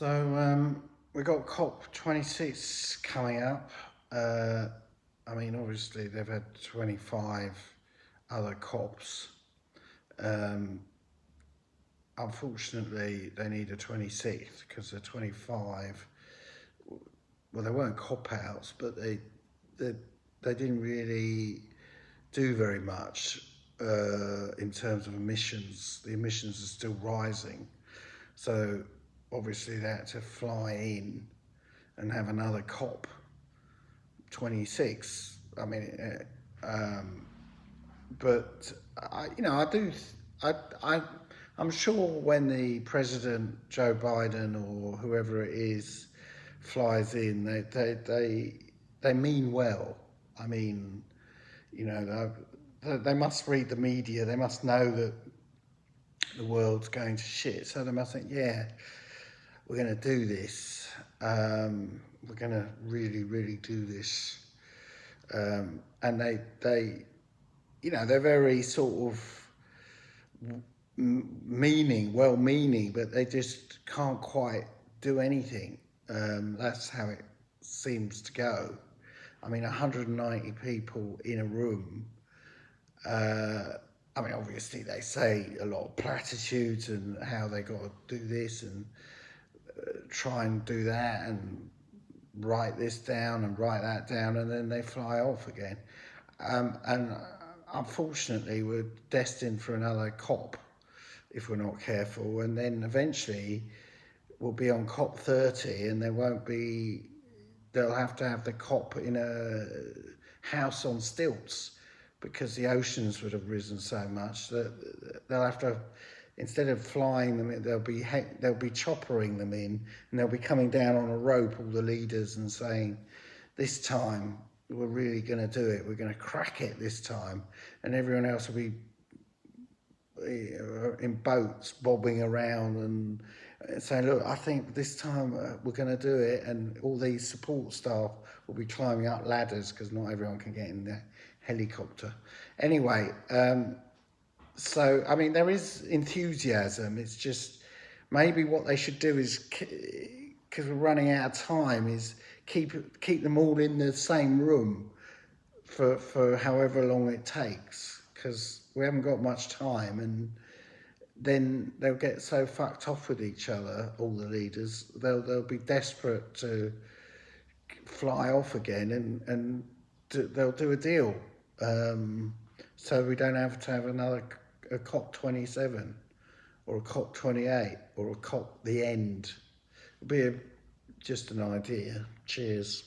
We've got COP26 coming up. Obviously they've had 25 other COPs. Um, Unfortunately, they need a 26th because the 25, well, they weren't cop-outs, but they, they didn't really do very much in terms of emissions. The emissions are still rising. So obviously they had to fly in and have another COP 26. But I do. I, I, I'm sure when the president Joe Biden or whoever it is flies in, they mean well. I mean, they must read the media. They must know that the world's going to shit. So they must think, yeah, we're going to do this. We're going to really, really do this. And they're very sort of well-meaning, but they just can't quite do anything. That's how it seems to go. 190 people in a room. Obviously they say a lot of platitudes and how they got to do this and try and do that and write this down and write that down, and then they fly off again. And unfortunately, we're destined for another COP if we're not careful, and then eventually we'll be on COP 30, and they'll have to have the COP in a house on stilts because the oceans would have risen so much that they'll have to, instead of flying them in, they'll be choppering them in, and they'll be coming down on a rope, all the leaders, and saying, this time we're really going to do it, we're going to crack it this time. And everyone else will be in boats bobbing around and saying, look, I think this time we're going to do it. And all these support staff will be climbing up ladders because not everyone can get in the helicopter. Anyway, there is enthusiasm. It's just maybe what they should do is, because we're running out of time, is keep them all in the same room for however long it takes, because we haven't got much time, and then they'll get so fucked off with each other, all the leaders, they'll be desperate to fly off again, and they'll do a deal. So we don't have to have a COP 27 or a COP 28 or a COP the end. It'll be just an idea. Cheers.